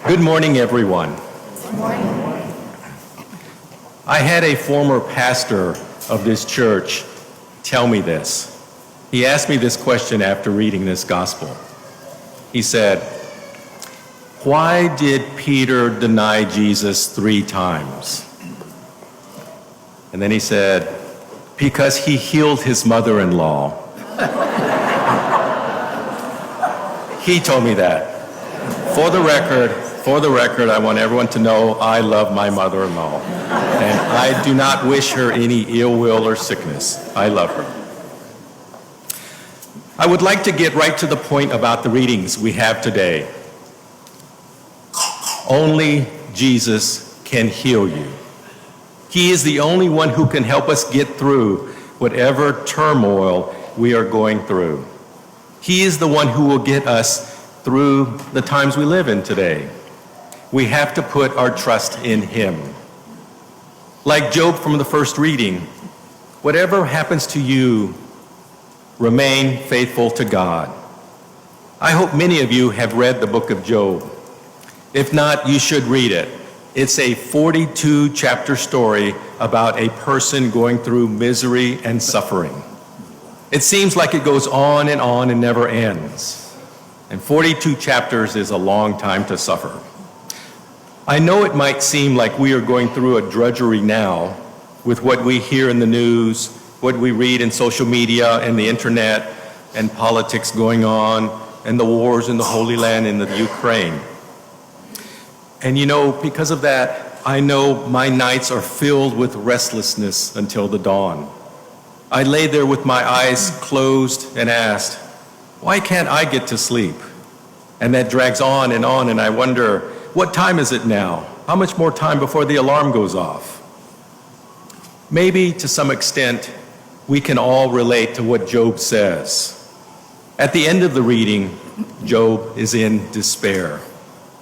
Good morning, everyone. Good morning. I had a former pastor of this church tell me this. He asked me this question after reading this gospel. He said, "Why did Peter deny Jesus 3 times?" And then he said, "Because he healed his mother-in-law." He told me that. For the record, I want everyone to know I love my mother-in-law, and I do not wish her any ill will or sickness. I love her. I would like to get right to the point about the readings we have today. Only Jesus can heal you. He is the only one who can help us get through whatever turmoil we are going through. He is the one who will get us through the times we live in today. We have to put our trust in Him. Like Job from the first reading, whatever happens to you, remain faithful to God. I hope many of you have read the book of Job. If not, you should read it. It's a 42-chapter story about a person going through misery and suffering. It seems like it goes on and never ends. And 42 chapters is a long time to suffer. I know it might seem like we are going through a drudgery now with what we hear in the news, what we read in social media and the internet, and politics going on, and the wars in the Holy Land in the Ukraine. And because of that, I know my nights are filled with restlessness until the dawn. I lay there with my eyes closed and asked, why can't I get to sleep? And that drags on, and I wonder, what time is it now? How much more time before the alarm goes off? Maybe to some extent, we can all relate to what Job says. At the end of the reading, Job is in despair.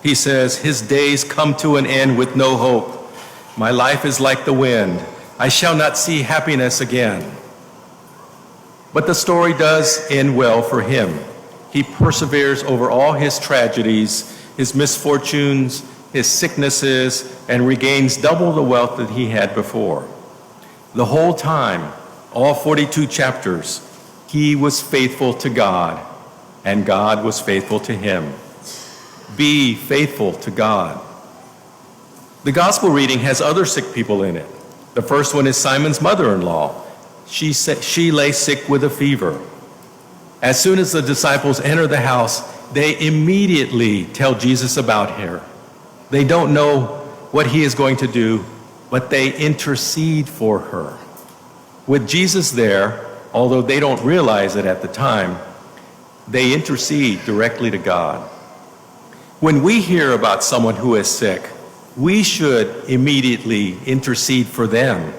He says, his days come to an end with no hope. My life is like the wind. I shall not see happiness again. But the story does end well for him. He perseveres over all his tragedies, his misfortunes, his sicknesses, and regains double the wealth that he had before. The whole time, all 42 chapters, he was faithful to God, and God was faithful to him. Be faithful to God. The gospel reading has other sick people in it. The first one is Simon's mother-in-law. She lay sick with a fever. As soon as the disciples enter the house, they immediately tell Jesus about her. They don't know what he is going to do, but they intercede for her. With Jesus there, although they don't realize it at the time, they intercede directly to God. When we hear about someone who is sick, we should immediately intercede for them.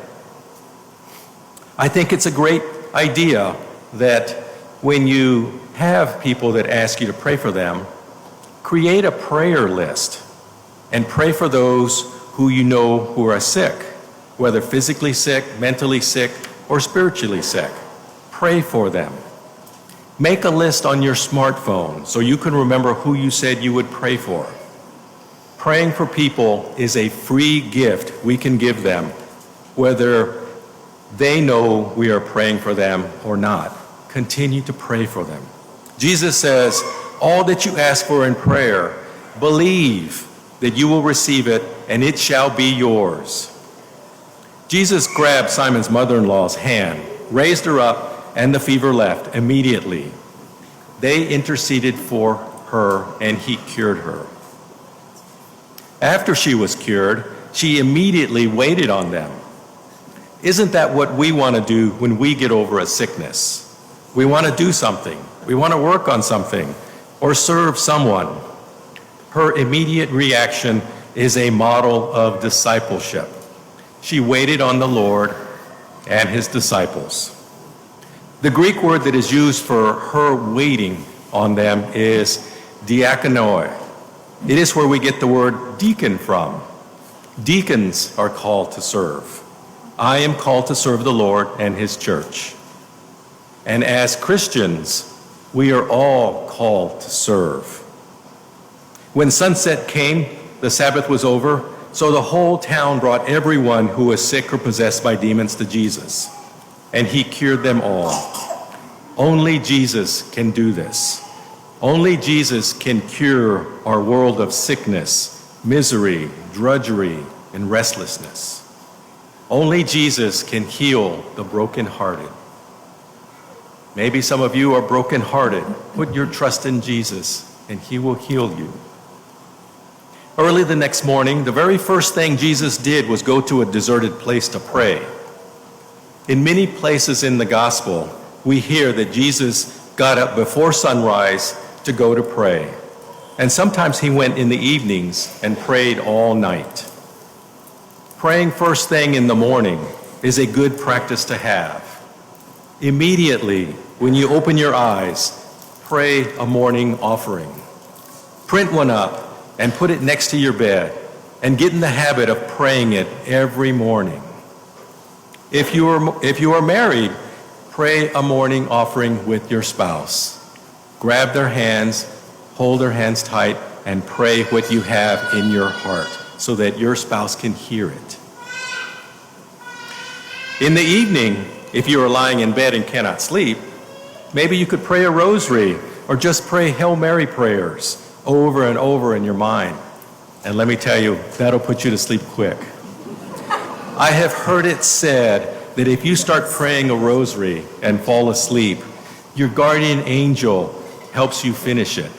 I think it's a great idea that when you have people that ask you to pray for them, create a prayer list and pray for those who you know who are sick, whether physically sick, mentally sick, or spiritually sick. Pray for them. Make a list on your smartphone so you can remember who you said you would pray for. Praying for people is a free gift we can give them, whether they know we are praying for them or not. Continue to pray for them. Jesus says, all that you ask for in prayer, believe that you will receive it and it shall be yours. Jesus grabbed Simon's mother-in-law's hand, raised her up, and the fever left immediately. They interceded for her and he cured her. After she was cured, she immediately waited on them. Isn't that what we want to do when we get over a sickness? We want to do something. We want to work on something or serve someone. Her immediate reaction is a model of discipleship. She waited on the Lord and his disciples. The Greek word that is used for her waiting on them is diakonoi. It is where we get the word deacon from. Deacons are called to serve. I am called to serve the Lord and his church. And as Christians, we are all called to serve. When sunset came, the Sabbath was over, so the whole town brought everyone who was sick or possessed by demons to Jesus, and he cured them all. Only Jesus can do this. Only Jesus can cure our world of sickness, misery, drudgery, and restlessness. Only Jesus can heal the brokenhearted. Maybe some of you are brokenhearted. Put your trust in Jesus, and he will heal you. Early the next morning, the very first thing Jesus did was go to a deserted place to pray. In many places in the gospel, we hear that Jesus got up before sunrise to go to pray. And sometimes he went in the evenings and prayed all night. Praying first thing in the morning is a good practice to have. Immediately, when you open your eyes, pray a morning offering. Print one up and put it next to your bed, and get in the habit of praying it every morning. If you are married, pray a morning offering with your spouse. Grab their hands, hold their hands tight, and pray what you have in your heart so that your spouse can hear it. In the evening, if you are lying in bed and cannot sleep, maybe you could pray a rosary or just pray Hail Mary prayers over and over in your mind. And let me tell you, that'll put you to sleep quick. I have heard it said that if you start praying a rosary and fall asleep, your guardian angel helps you finish it.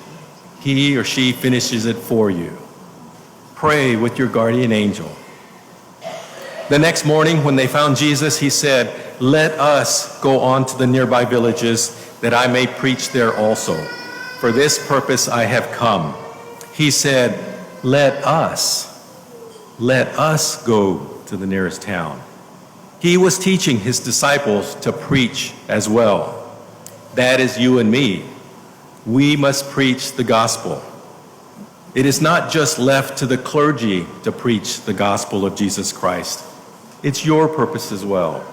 He or she finishes it for you. Pray with your guardian angel. The next morning, when they found Jesus, he said, "Let us go on to the nearby villages, that I may preach there also. For this purpose I have come." He said, let us go to the nearest town. He was teaching his disciples to preach as well. That is you and me. We must preach the gospel. It is not just left to the clergy to preach the gospel of Jesus Christ. It's your purpose as well.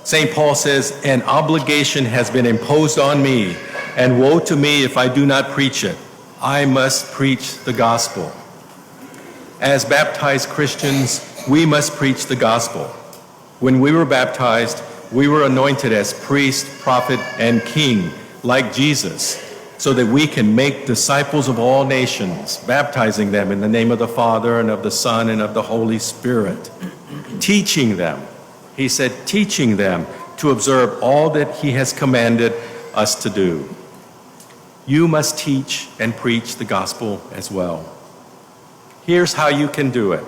St. Paul says, "An obligation has been imposed on me, and woe to me if I do not preach it. I must preach the gospel." As baptized Christians, we must preach the gospel. When we were baptized, we were anointed as priest, prophet, and king, like Jesus, so that we can make disciples of all nations, baptizing them in the name of the Father and of the Son and of the Holy Spirit, teaching them. He said, teaching them to observe all that he has commanded us to do. You must teach and preach the gospel as well. Here's how you can do it.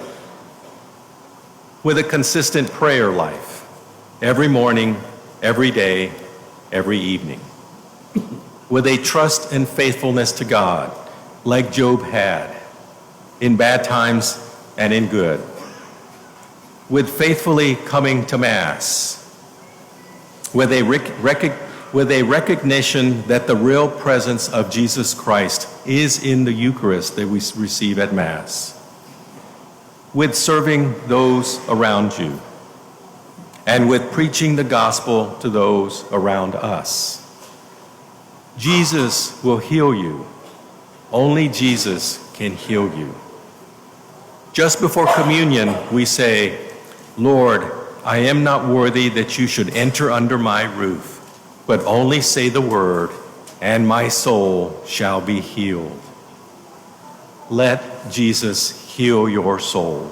With a consistent prayer life, every morning, every day, every evening. With a trust and faithfulness to God, like Job had, in bad times and in good. With faithfully coming to Mass, with a recognition that the real presence of Jesus Christ is in the Eucharist that we receive at Mass, with serving those around you, and with preaching the gospel to those around us. Jesus will heal you. Only Jesus can heal you. Just before communion, we say, "Lord, I am not worthy that you should enter under my roof, but only say the word, and my soul shall be healed." Let Jesus heal your soul.